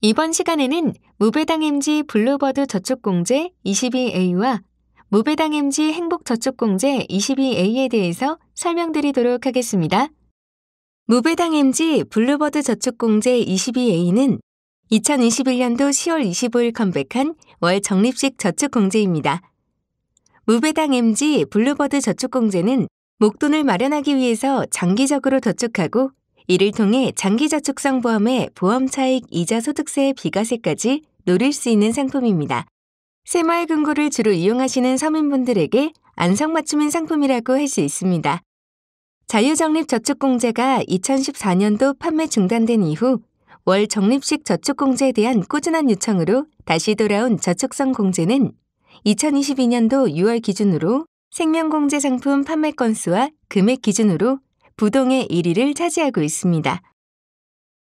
이번 시간에는 무배당 MG 블루버드 저축공제 22A와 무배당 MG 행복저축공제 22A에 대해서 설명드리도록 하겠습니다. 무배당 MG 블루버드 저축공제 22A는 2021년도 10월 25일 컴백한 월 적립식 저축공제입니다. 무배당 MG 블루버드 저축공제는 목돈을 마련하기 위해서 장기적으로 저축하고 이를 통해 장기저축성 보험의 보험차익 이자 소득세 비과세까지 노릴 수 있는 상품입니다. 새마을금고를 주로 이용하시는 서민분들에게 안성맞춤인 상품이라고 할 수 있습니다. 자유적립저축공제가 2014년도 판매 중단된 이후 월 적립식 저축공제에 대한 꾸준한 요청으로 다시 돌아온 저축성 공제는 2022년도 6월 기준으로 생명공제 상품 판매 건수와 금액 기준으로 부동의 1위를 차지하고 있습니다.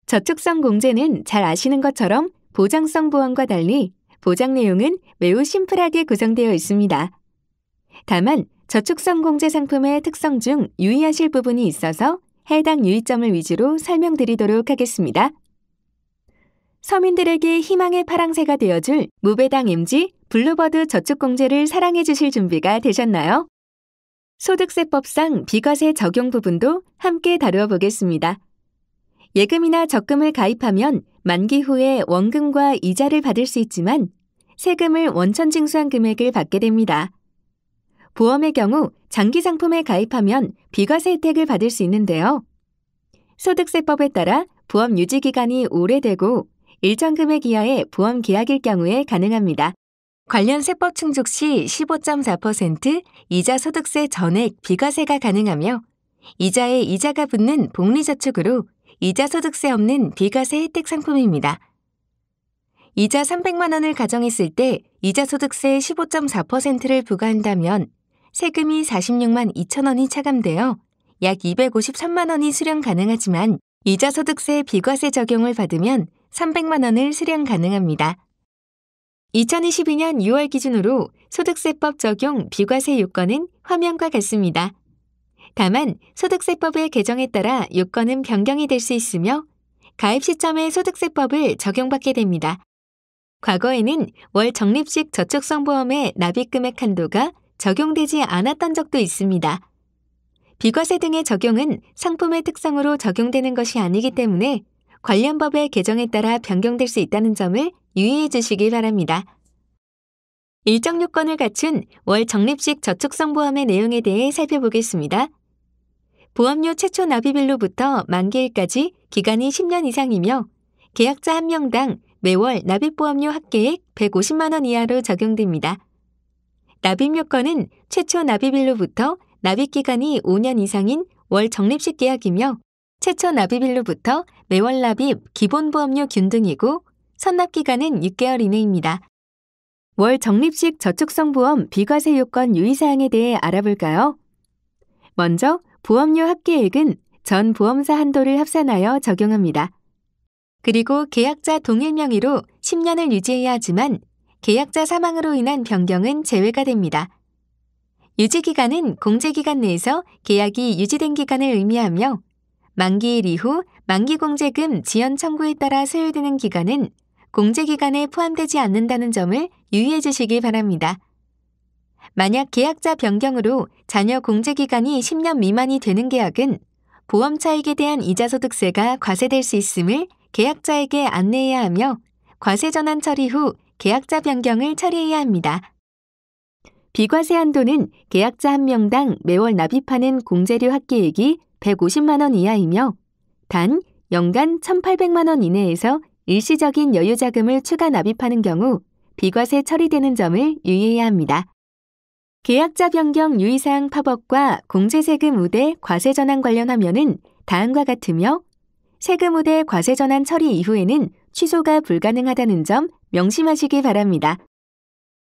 저축성 공제는 잘 아시는 것처럼 보장성 보험과 달리 보장 내용은 매우 심플하게 구성되어 있습니다. 다만 저축성 공제 상품의 특성 중 유의하실 부분이 있어서 해당 유의점을 위주로 설명드리도록 하겠습니다. 서민들에게 희망의 파랑새가 되어줄 무배당 MG 블루버드 저축공제를 사랑해 주실 준비가 되셨나요? 소득세법상 비과세 적용 부분도 함께 다루어 보겠습니다. 예금이나 적금을 가입하면 만기 후에 원금과 이자를 받을 수 있지만 세금을 원천 징수한 금액을 받게 됩니다. 보험의 경우 장기 상품에 가입하면 비과세 혜택을 받을 수 있는데요. 소득세법에 따라 보험 유지 기간이 오래되고 일정 금액 이하의 보험 계약일 경우에 가능합니다. 관련 세법 충족 시 15.4% 이자 소득세 전액 비과세가 가능하며 이자에 이자가 붙는 복리저축으로 이자 소득세 없는 비과세 혜택 상품입니다. 이자 300만 원을 가정했을 때 이자 소득세 15.4%를 부과한다면 세금이 46만 2천 원이 차감되어 약 253만 원이 수령 가능하지만 이자 소득세 비과세 적용을 받으면 300만 원을 수령 가능합니다. 2022년 6월 기준으로 소득세법 적용 비과세 요건은 화면과 같습니다. 다만 소득세법의 개정에 따라 요건은 변경이 될 수 있으며 가입 시점에 소득세법을 적용받게 됩니다. 과거에는 월 적립식 저축성 보험의 납입금액 한도가 적용되지 않았던 적도 있습니다. 비과세 등의 적용은 상품의 특성으로 적용되는 것이 아니기 때문에 관련 법의 개정에 따라 변경될 수 있다는 점을 유의해 주시기 바랍니다. 일정 요건을 갖춘 월 적립식 저축성 보험의 내용에 대해 살펴보겠습니다. 보험료 최초 납입일로부터 만기일까지 기간이 10년 이상이며 계약자 1명당 매월 납입보험료 합계액 150만 원 이하로 적용됩니다. 납입 요건은 최초 납입일로부터 납입기간이 5년 이상인 월 적립식 계약이며 최초 납입일로부터 매월 납입 기본보험료 균등이고 선납기간은 6개월 이내입니다. 월 적립식 저축성 보험 비과세 요건 유의사항에 대해 알아볼까요? 먼저 보험료 합계액은 전 보험사 한도를 합산하여 적용합니다. 그리고 계약자 동일 명의로 10년을 유지해야 하지만 계약자 사망으로 인한 변경은 제외가 됩니다. 유지기간은 공제기간 내에서 계약이 유지된 기간을 의미하며 만기일 이후 만기공제금 지연 청구에 따라 소요되는 기간은 공제기간에 포함되지 않는다는 점을 유의해 주시기 바랍니다. 만약 계약자 변경으로 자녀 공제기간이 10년 미만이 되는 계약은 보험 차익에 대한 이자소득세가 과세될 수 있음을 계약자에게 안내해야 하며 과세 전환 처리 후 계약자 변경을 처리해야 합니다. 비과세 한도는 계약자 1명당 매월 납입하는 공제료 합계액이 150만 원 이하이며 단 연간 1,800만 원 이내에서 일시적인 여유자금을 추가 납입하는 경우 비과세 처리되는 점을 유의해야 합니다. 계약자 변경 유의사항 팝업과 공제세금 우대 과세전환 관련 화면은 다음과 같으며 세금 우대 과세전환 처리 이후에는 취소가 불가능하다는 점 명심하시기 바랍니다.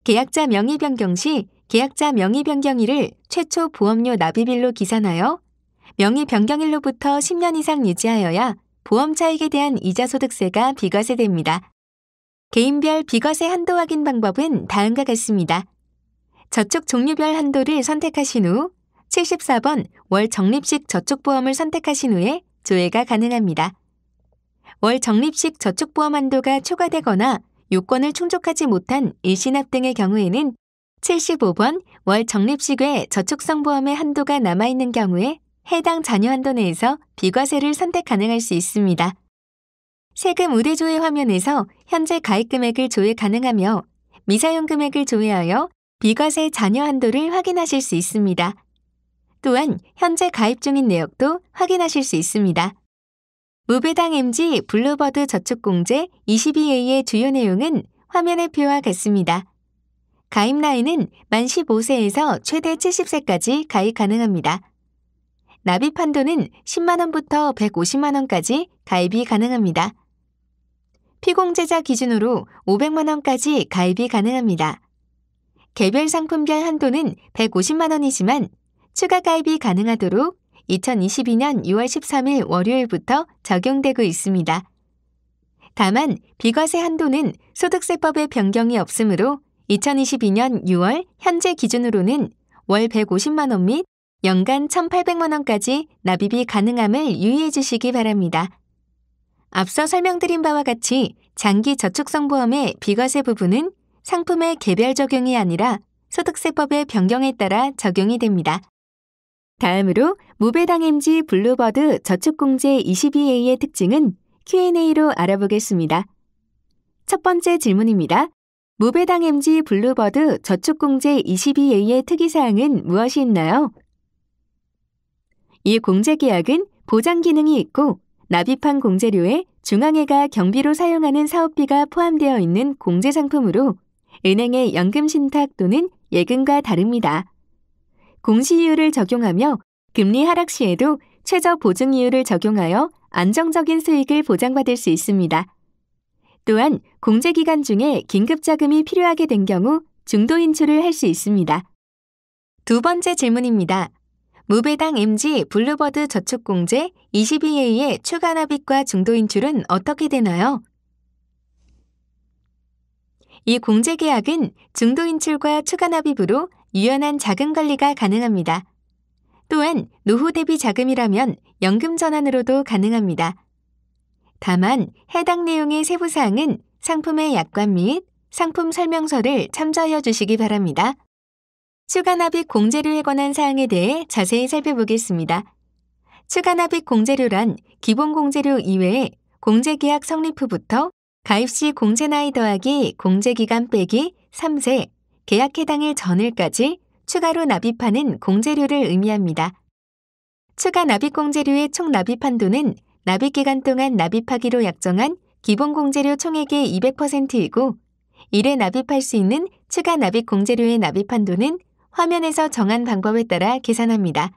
계약자 명의 변경 시 계약자 명의 변경일을 최초 보험료 납입일로 기산하여 명의 변경일로부터 10년 이상 유지하여야 보험 차익에 대한 이자소득세가 비과세됩니다. 개인별 비과세 한도 확인 방법은 다음과 같습니다. 저축 종류별 한도를 선택하신 후 74번 월 적립식 저축보험을 선택하신 후에 조회가 가능합니다. 월 적립식 저축보험 한도가 초과되거나 요건을 충족하지 못한 일시납 등의 경우에는 75번 월 적립식 외 저축성 보험의 한도가 남아있는 경우에 해당 잔여 한도 내에서 비과세를 선택 가능할 수 있습니다. 세금 우대 조회 화면에서 현재 가입 금액을 조회 가능하며 미사용 금액을 조회하여 비과세 잔여 한도를 확인하실 수 있습니다. 또한 현재 가입 중인 내역도 확인하실 수 있습니다. 무배당 MG 블루버드 저축공제 22A의 주요 내용은 화면의 표와 같습니다. 가입 나이는 만 15세에서 최대 70세까지 가입 가능합니다. 납입 한도는 10만원부터 150만원까지 가입이 가능합니다. 피공제자 기준으로 500만원까지 가입이 가능합니다. 개별 상품별 한도는 150만원이지만 추가 가입이 가능하도록 2022년 6월 13일 월요일부터 적용되고 있습니다. 다만 비과세 한도는 소득세법의 변경이 없으므로 2022년 6월 현재 기준으로는 월 150만원 및 연간 1,800만원까지 납입이 가능함을 유의해 주시기 바랍니다. 앞서 설명드린 바와 같이 장기 저축성 보험의 비과세 부분은 상품의 개별 적용이 아니라 소득세법의 변경에 따라 적용이 됩니다. 다음으로 무배당 MG 블루버드 저축공제 22A의 특징은 Q&A로 알아보겠습니다. 첫 번째 질문입니다. 무배당 MG 블루버드 저축공제 22A의 특이사항은 무엇이 있나요? 이 공제계약은 보장 기능이 있고 납입한 공제료에 중앙회가 경비로 사용하는 사업비가 포함되어 있는 공제상품으로 은행의 연금신탁 또는 예금과 다릅니다. 공시이율을 적용하며 금리 하락 시에도 최저 보증이율을 적용하여 안정적인 수익을 보장받을 수 있습니다. 또한 공제기간 중에 긴급자금이 필요하게 된 경우 중도 인출을 할 수 있습니다. 두 번째 질문입니다. 무배당 MG 블루버드 저축공제 22A의 추가 납입과 중도 인출은 어떻게 되나요? 이 공제계약은 중도 인출과 추가 납입으로 유연한 자금 관리가 가능합니다. 또한 노후 대비 자금이라면 연금 전환으로도 가능합니다. 다만 해당 내용의 세부 사항은 상품의 약관 및 상품 설명서를 참조하여 주시기 바랍니다. 추가 납입 공제료에 관한 사항에 대해 자세히 살펴보겠습니다. 추가 납입 공제료란 기본 공제료 이외에 공제계약 성립 후부터 가입 시 공제 나이 더하기 공제기간 빼기 3세 계약해 당일 전일까지 추가로 납입하는 공제료를 의미합니다. 추가 납입 공제료의 총 납입 한도는 납입 기간 동안 납입하기로 약정한 기본 공제료 총액의 200%이고 이래 납입할 수 있는 추가 납입 공제료의 납입 한도는 화면에서 정한 방법에 따라 계산합니다.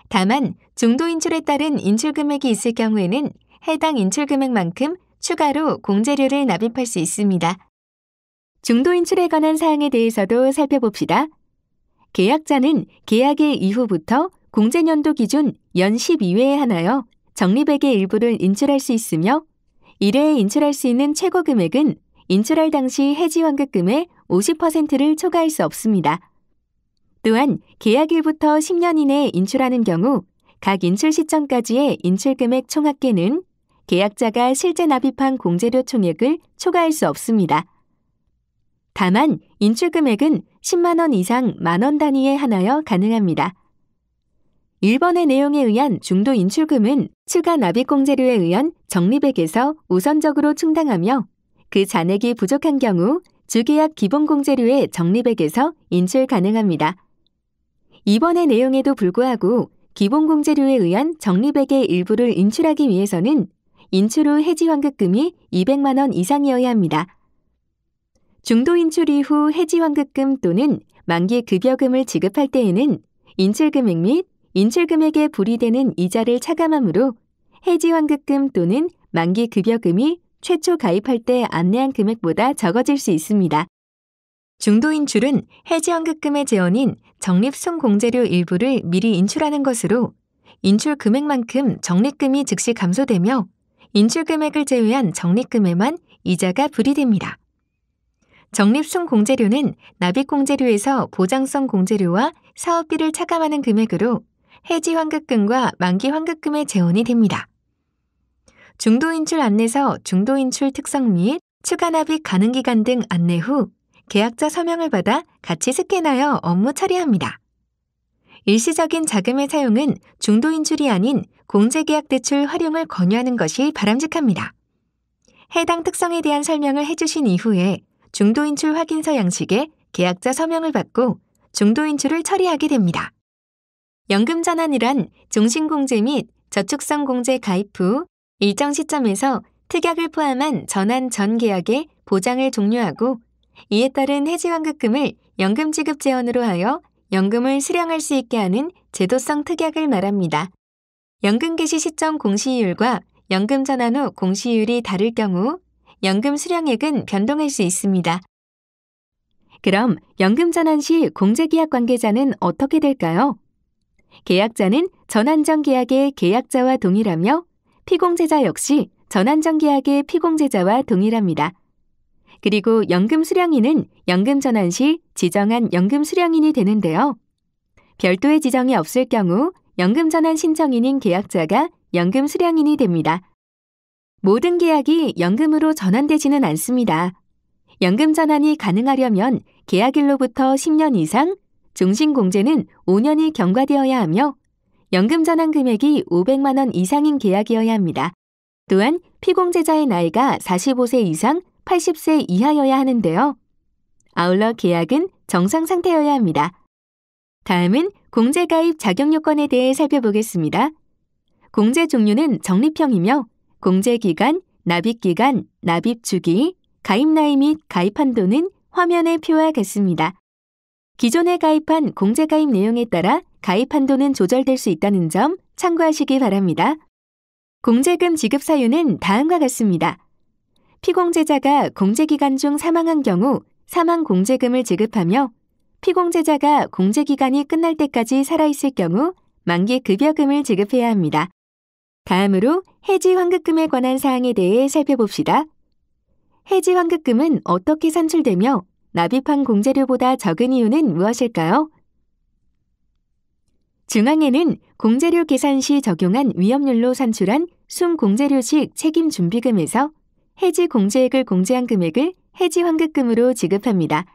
다만 중도 인출에 따른 인출 금액이 있을 경우에는 해당 인출 금액만큼 추가로 공제료를 납입할 수 있습니다. 중도 인출에 관한 사항에 대해서도 살펴봅시다. 계약자는 계약일 이후부터 공제년도 기준 연 12회에 하나여 적립액의 일부를 인출할 수 있으며 1회에 인출할 수 있는 최고 금액은 인출할 당시 해지환급금의 50%를 초과할 수 없습니다. 또한 계약일부터 10년 이내에 인출하는 경우 각 인출 시점까지의 인출금액 총합계는 계약자가 실제 납입한 공제료 총액을 초과할 수 없습니다. 다만 인출금액은 10만 원 이상 만원 단위에 한하여 가능합니다. 1번의 내용에 의한 중도 인출금은 추가 납입 공제료에 의한 적립액에서 우선적으로 충당하며 그 잔액이 부족한 경우 주계약 기본 공제료의 적립액에서 인출 가능합니다. 2번의 내용에도 불구하고 기본 공제료에 의한 적립액의 일부를 인출하기 위해서는 인출 후 해지환급금이 200만 원 이상이어야 합니다. 중도 인출 이후 해지환급금 또는 만기 급여금을 지급할 때에는 인출금액 및 인출금액에 불이되는 이자를 차감하므로 해지환급금 또는 만기 급여금이 최초 가입할 때 안내한 금액보다 적어질 수 있습니다. 중도 인출은 해지환급금의 재원인 적립 순공제료 일부를 미리 인출하는 것으로 인출 금액만큼 적립금이 즉시 감소되며 인출 금액을 제외한 적립금에만 이자가 불이됩니다. 적립 순공제료는 납입 공제료에서 보장성 공제료와 사업비를 차감하는 금액으로 해지 환급금과 만기 환급금의 재원이 됩니다. 중도인출 안내서 중도인출 특성 및 추가 납입 가능 기간 등 안내 후 계약자 서명을 받아 같이 스캔하여 업무 처리합니다. 일시적인 자금의 사용은 중도인출이 아닌 공제계약대출 활용을 권유하는 것이 바람직합니다. 해당 특성에 대한 설명을 해주신 이후에 중도인출 확인서 양식에 계약자 서명을 받고 중도인출을 처리하게 됩니다. 연금전환이란 종신공제 및 저축성 공제 가입 후 일정 시점에서 특약을 포함한 전환 전 계약의 보장을 종료하고 이에 따른 해지환급금을 연금 지급 제한으로 하여 연금을 수령할 수 있게 하는 제도성 특약을 말합니다. 연금 개시 시점 공시이율과 연금 전환 후 공시이율이 다를 경우 연금 수령액은 변동할 수 있습니다. 그럼 연금 전환 시 공제계약 관계자는 어떻게 될까요? 계약자는 전환 전 계약의 계약자와 동일하며 피공제자 역시 전환 전 계약의 피공제자와 동일합니다. 그리고 연금 수령인은 연금 전환 시 지정한 연금 수령인이 되는데요. 별도의 지정이 없을 경우 연금 전환 신청인인 계약자가 연금 수령인이 됩니다. 모든 계약이 연금으로 전환되지는 않습니다. 연금 전환이 가능하려면 계약일로부터 10년 이상, 종신공제는 5년이 경과되어야 하며 연금 전환 금액이 500만 원 이상인 계약이어야 합니다. 또한 피공제자의 나이가 45세 이상 80세 이하여야 하는데요. 아울러 계약은 정상 상태여야 합니다. 다음은 공제가입 자격요건에 대해 살펴보겠습니다. 공제 종류는 적립형이며 공제기간, 납입기간, 납입주기, 가입 나이 및 가입 한도는 화면의 표와 같습니다. 기존에 가입한 공제가입 내용에 따라 가입 한도는 조절될 수 있다는 점 참고하시기 바랍니다. 공제금 지급 사유는 다음과 같습니다. 피공제자가 공제기간 중 사망한 경우 사망 공제금을 지급하며 피공제자가 공제기간이 끝날 때까지 살아있을 경우 만기 급여금을 지급해야 합니다. 다음으로 해지 환급금에 관한 사항에 대해 살펴봅시다. 해지 환급금은 어떻게 산출되며 납입한 공제료보다 적은 이유는 무엇일까요? 중앙에는 공제료 계산 시 적용한 위험률로 산출한 순공제료식 책임준비금에서 해지 공제액을 공제한 금액을 해지 환급금으로 지급합니다.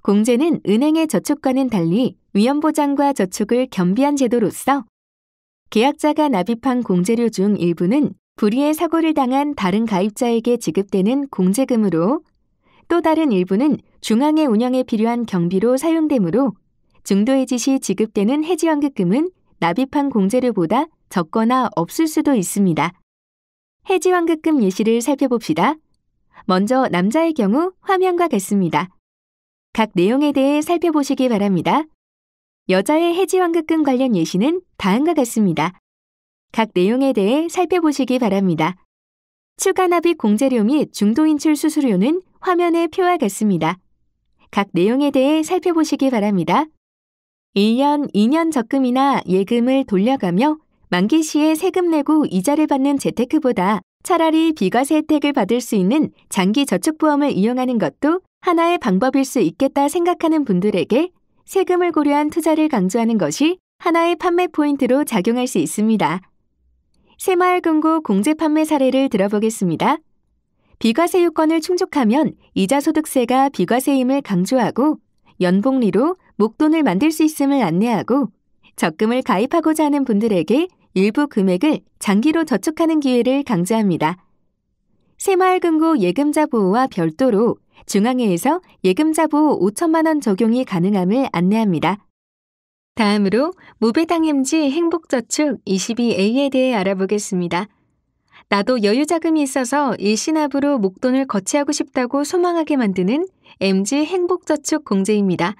공제는 은행의 저축과는 달리 위험보장과 저축을 겸비한 제도로서 계약자가 납입한 공제료 중 일부는 불의의 사고를 당한 다른 가입자에게 지급되는 공제금으로 또 다른 일부는 중앙의 운영에 필요한 경비로 사용되므로 중도해지 시 지급되는 해지환급금은 납입한 공제료보다 적거나 없을 수도 있습니다. 해지환급금 예시를 살펴봅시다. 먼저 남자의 경우 화면과 같습니다. 각 내용에 대해 살펴보시기 바랍니다. 여자의 해지환급금 관련 예시는 다음과 같습니다. 각 내용에 대해 살펴보시기 바랍니다. 추가 납입 공제료 및 중도인출 수수료는 화면의 표와 같습니다. 각 내용에 대해 살펴보시기 바랍니다. 1년, 2년 적금이나 예금을 돌려가며 만기 시에 세금 내고 이자를 받는 재테크보다 차라리 비과세 혜택을 받을 수 있는 장기 저축보험을 이용하는 것도 하나의 방법일 수 있겠다 생각하는 분들에게 세금을 고려한 투자를 강조하는 것이 하나의 판매 포인트로 작용할 수 있습니다. 새마을금고 공제 판매 사례를 들어보겠습니다. 비과세 요건을 충족하면 이자소득세가 비과세임을 강조하고 연복리로 목돈을 만들 수 있음을 안내하고 적금을 가입하고자 하는 분들에게 일부 금액을 장기로 저축하는 기회를 강조합니다. 새마을금고 예금자 보호와 별도로 중앙회에서 예금자 보호 5천만 원 적용이 가능함을 안내합니다. 다음으로 무배당임지 행복저축 22A에 대해 알아보겠습니다. 나도 여유자금이 있어서 일시납으로 목돈을 거치하고 싶다고 소망하게 만드는 MG 행복저축 공제입니다.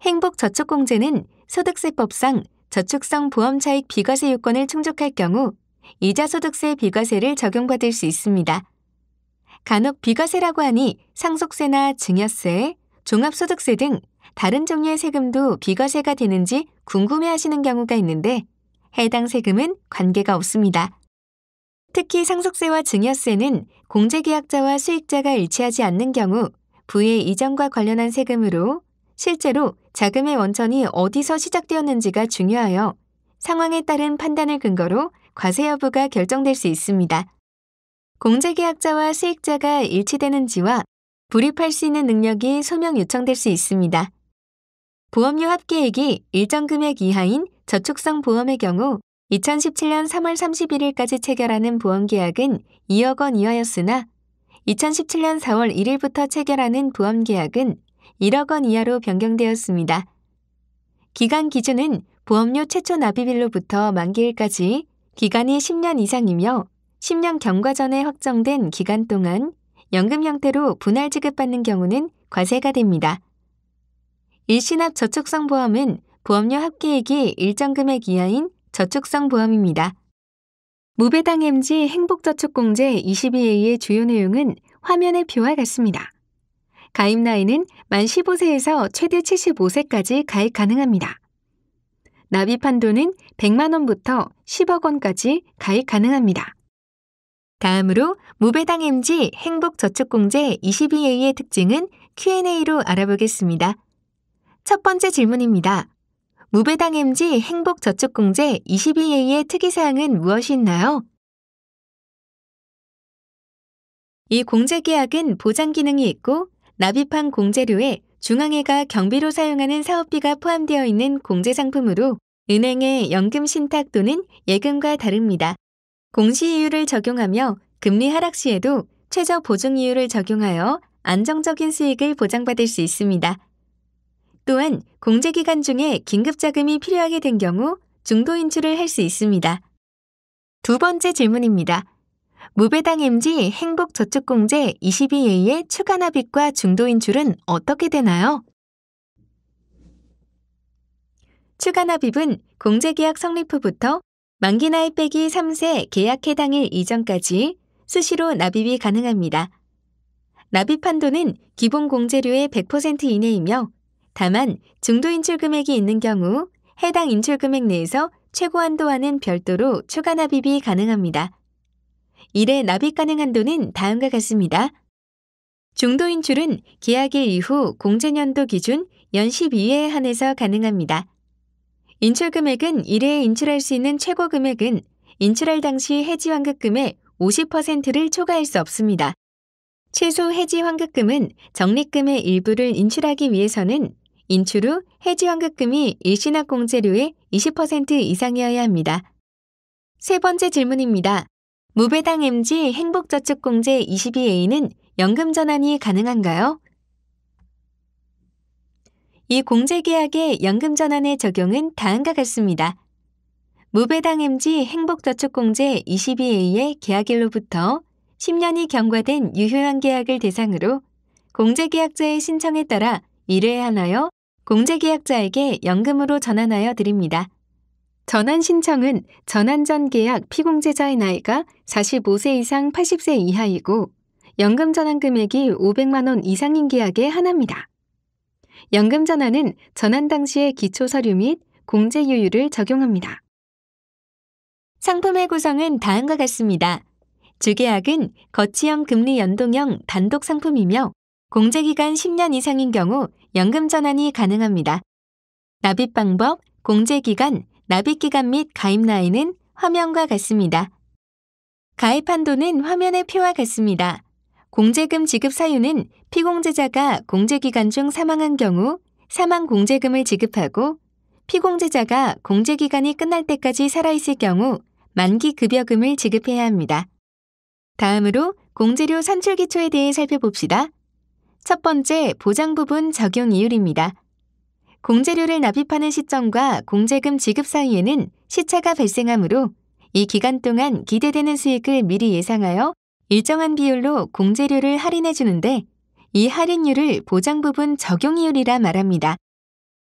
행복저축공제는 소득세법상 저축성 보험차익 비과세 요건을 충족할 경우 이자소득세 비과세를 적용받을 수 있습니다. 간혹 비과세라고 하니 상속세나 증여세, 종합소득세 등 다른 종류의 세금도 비과세가 되는지 궁금해하시는 경우가 있는데 해당 세금은 관계가 없습니다. 특히 상속세와 증여세는 공제계약자와 수익자가 일치하지 않는 경우 부의 이전과 관련한 세금으로 실제로 자금의 원천이 어디서 시작되었는지가 중요하여 상황에 따른 판단을 근거로 과세 여부가 결정될 수 있습니다. 공제계약자와 수익자가 일치되는지와 불입할 수 있는 능력이 소명 요청될 수 있습니다. 보험료 합계액이 일정 금액 이하인 저축성 보험의 경우 2017년 3월 31일까지 체결하는 보험계약은 2억 원 이하였으나 2017년 4월 1일부터 체결하는 보험계약은 1억 원 이하로 변경되었습니다. 기간 기준은 보험료 최초 납입일로부터 만기일까지 기간이 10년 이상이며 10년 경과 전에 확정된 기간 동안 연금 형태로 분할 지급받는 경우는 과세가 됩니다. 일시납 저축성 보험은 보험료 합계액이 일정 금액 이하인 저축성 보험입니다. 무배당 MG 행복저축공제 22A의 주요 내용은 화면의 표와 같습니다. 가입 나이는 만 15세에서 최대 75세까지 가입 가능합니다. 납입 한도는 100만 원부터 10억 원까지 가입 가능합니다. 다음으로 무배당 MG 행복저축공제 22A의 특징은 Q&A로 알아보겠습니다. 첫 번째 질문입니다. 무배당 MG 행복저축공제 22A의 특이사항은 무엇이 있나요? 이 공제계약은 보장 기능이 있고 납입한 공제료에 중앙회가 경비로 사용하는 사업비가 포함되어 있는 공제상품으로 은행의 연금 신탁 또는 예금과 다릅니다. 공시이율을 적용하며 금리 하락 시에도 최저 보증이율을 적용하여 안정적인 수익을 보장받을 수 있습니다. 또한 공제기간 중에 긴급자금이 필요하게 된 경우 중도 인출을 할 수 있습니다. 두 번째 질문입니다. 무배당 MG 행복저축공제 22A의 추가 납입과 중도 인출은 어떻게 되나요? 추가 납입은 공제계약 성립 후부터 만기 나이 빼기 3세 계약 해당일 이전까지 수시로 납입이 가능합니다. 납입 한도는 기본 공제료의 100% 이내이며 다만 중도 인출 금액이 있는 경우 해당 인출 금액 내에서 최고 한도와는 별도로 추가 납입이 가능합니다. 이래 납입 가능 한도는 다음과 같습니다. 중도 인출은 계약일 이후 공제년도 기준 연 12회에 한해서 가능합니다. 인출 금액은 1회에 인출할 수 있는 최고 금액은 인출할 당시 해지 환급금의 50%를 초과할 수 없습니다. 최소 해지 환급금은 적립금의 일부를 인출하기 위해서는 인출 후 해지 환급금이 일시납 공제료의 20% 이상이어야 합니다. 세 번째 질문입니다. 무배당 MG 행복저축공제 22A는 연금 전환이 가능한가요? 이 공제계약의 연금 전환의 적용은 다음과 같습니다. 무배당 MG 행복저축공제 22A의 계약일로부터 10년이 경과된 유효한 계약을 대상으로 공제계약자의 신청에 따라 1회에 한하여 공제계약자에게 연금으로 전환하여 드립니다. 전환 신청은 전환 전 계약 피공제자의 나이가 45세 이상 80세 이하이고 연금 전환 금액이 500만 원 이상인 계약에 한합니다. 연금 전환은 전환 당시의 기초 서류 및 공제유율을 적용합니다. 상품의 구성은 다음과 같습니다. 주계약은 거치형 금리 연동형 단독 상품이며 공제기간 10년 이상인 경우 연금 전환이 가능합니다. 납입 방법, 공제기간, 납입기간 및 가입 나이는 화면과 같습니다. 가입 한도는 화면의 표와 같습니다. 공제금 지급 사유는 피공제자가 공제기간 중 사망한 경우 사망 공제금을 지급하고 피공제자가 공제기간이 끝날 때까지 살아있을 경우 만기 급여금을 지급해야 합니다. 다음으로 공제료 산출기초에 대해 살펴봅시다. 첫 번째, 보장부분 적용 이율입니다. 공제료를 납입하는 시점과 공제금 지급 사이에는 시차가 발생하므로 이 기간 동안 기대되는 수익을 미리 예상하여 일정한 비율로 공제료를 할인해 주는데 이 할인율을 보장부분 적용이율이라 말합니다.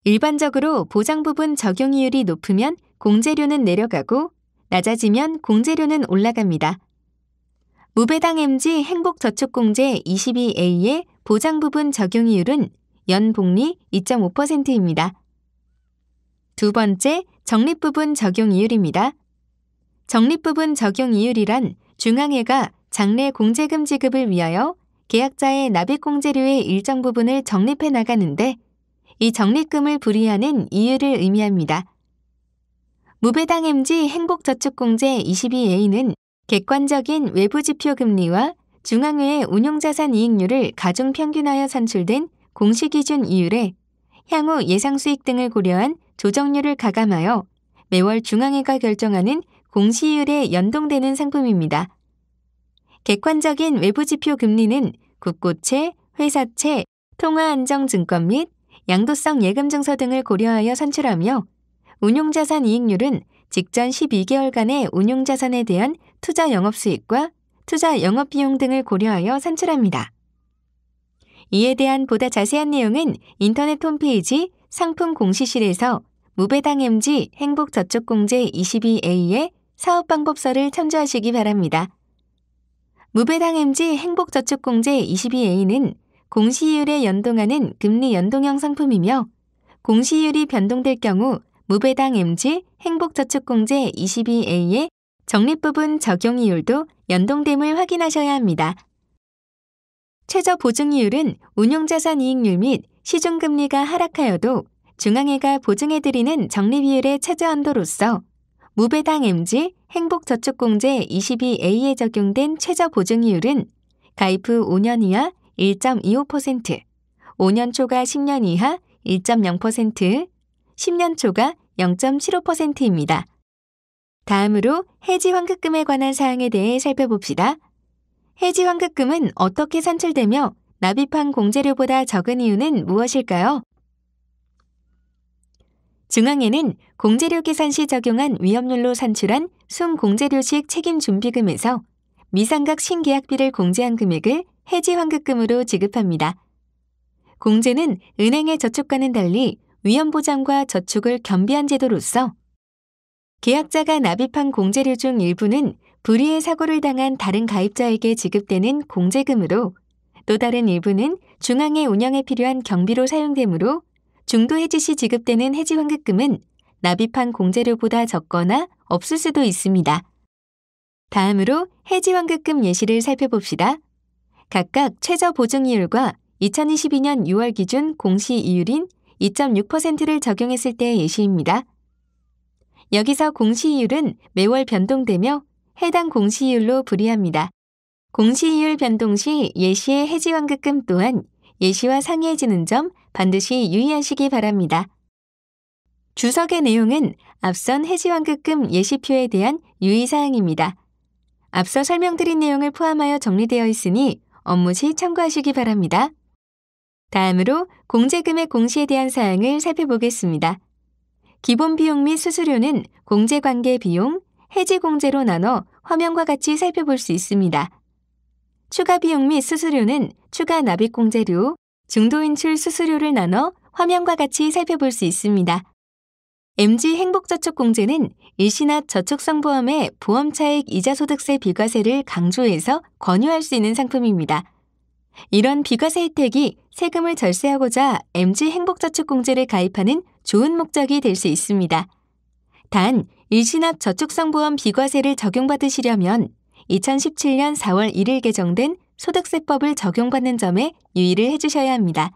일반적으로 보장부분 적용이율이 높으면 공제료는 내려가고 낮아지면 공제료는 올라갑니다. 무배당 MG 행복저축공제 22A의 보장부분 적용이율은 연복리 2.5%입니다. 두 번째, 적립부분 적용이율입니다. 적립부분 적용이율이란 중앙회가 장래 공제금 지급을 위하여 계약자의 납입공제료의 일정 부분을 적립해 나가는데 이 적립금을 불이하는 이율을 의미합니다. 무배당 MG 행복저축공제 22A는 객관적인 외부 지표 금리와 중앙회의 운용자산 이익률을 가중평균하여 산출된 공시기준 이율에 향후 예상 수익 등을 고려한 조정률을 가감하여 매월 중앙회가 결정하는 공시이율에 연동되는 상품입니다. 객관적인 외부 지표 금리는 국고채, 회사채, 통화안정증권 및 양도성 예금증서 등을 고려하여 산출하며 운용자산 이익률은 직전 12개월간의 운용자산에 대한 투자 영업수익과 투자 영업비용 등을 고려하여 산출합니다. 이에 대한 보다 자세한 내용은 인터넷 홈페이지 상품 공시실에서 무배당 MG 행복저축공제 22A의 사업방법서를 참조하시기 바랍니다. 무배당 MG 행복저축공제 22A는 공시이율에 연동하는 금리 연동형 상품이며 공시이율이 변동될 경우 무배당 MG 행복저축공제 22A의 적립부분 적용이율도 연동됨을 확인하셔야 합니다. 최저보증이율은 운용자산 이익률 및 시중금리가 하락하여도 중앙회가 보증해드리는 적립이율의 최저한도로서 무배당 MG 행복저축공제 22A에 적용된 최저보증이율은 가입 후 5년 이하 1.25%, 5년 초과 10년 이하 1.0%, 10년 초과 0.75%입니다. 다음으로 해지환급금에 관한 사항에 대해 살펴봅시다. 해지환급금은 어떻게 산출되며 납입한 공제료보다 적은 이유는 무엇일까요? 중앙회는 공제료 계산 시 적용한 위험률로 산출한 순공제료식 책임준비금에서 미상각 신계약비를 공제한 금액을 해지환급금으로 지급합니다. 공제는 은행의 저축과는 달리 위험보장과 저축을 겸비한 제도로서 계약자가 납입한 공제료 중 일부는 불의의 사고를 당한 다른 가입자에게 지급되는 공제금으로 또 다른 일부는 중앙회 운영에 필요한 경비로 사용되므로 중도 해지 시 지급되는 해지환급금은 납입한 공제료보다 적거나 없을 수도 있습니다. 다음으로 해지환급금 예시를 살펴봅시다. 각각 최저보증이율과 2022년 6월 기준 공시이율인 2.6%를 적용했을 때의 예시입니다. 여기서 공시이율은 매월 변동되며 해당 공시이율로 불이합니다. 공시이율 변동 시 예시의 해지환급금 또한 예시와 상이해지는 점 반드시 유의하시기 바랍니다. 주석의 내용은 앞선 해지환급금 예시표에 대한 유의사항입니다. 앞서 설명드린 내용을 포함하여 정리되어 있으니 업무 시 참고하시기 바랍니다. 다음으로 공제금액 공시에 대한 사항을 살펴보겠습니다. 기본 비용 및 수수료는 공제관계 비용, 해지공제로 나눠 화면과 같이 살펴볼 수 있습니다. 추가 비용 및 수수료는 추가 납입공제료, 중도인출 수수료를 나눠 화면과 같이 살펴볼 수 있습니다. MG 행복저축공제는 일시납 저축성보험의 보험차익 이자소득세 비과세를 강조해서 권유할 수 있는 상품입니다. 이런 비과세 혜택이 세금을 절세하고자 MG 행복저축공제를 가입하는 좋은 목적이 될 수 있습니다. 단, 일시납 저축성보험 비과세를 적용받으시려면 2017년 4월 1일 개정된 소득세법을 적용받는 점에 유의를 해주셔야 합니다.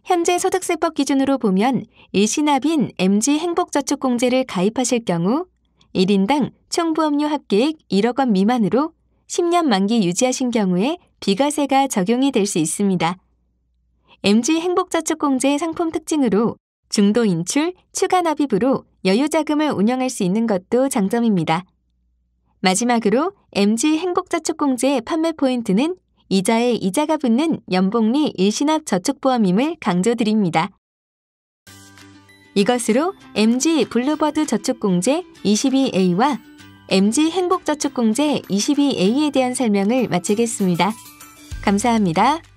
현재 소득세법 기준으로 보면 일시납인 MG 행복저축공제를 가입하실 경우 1인당 총보험료 합계액 1억 원 미만으로 10년 만기 유지하신 경우에 비과세가 적용이 될 수 있습니다. MG 행복저축공제의 상품 특징으로 중도 인출, 추가 납입으로 여유자금을 운영할 수 있는 것도 장점입니다. 마지막으로 MG 행복저축공제의 판매 포인트는 이자에 이자가 붙는 연복리 일시납 저축보험임을 강조드립니다. 이것으로 MG 블루버드 저축공제 22A와 MG 행복저축공제 22A에 대한 설명을 마치겠습니다. 감사합니다.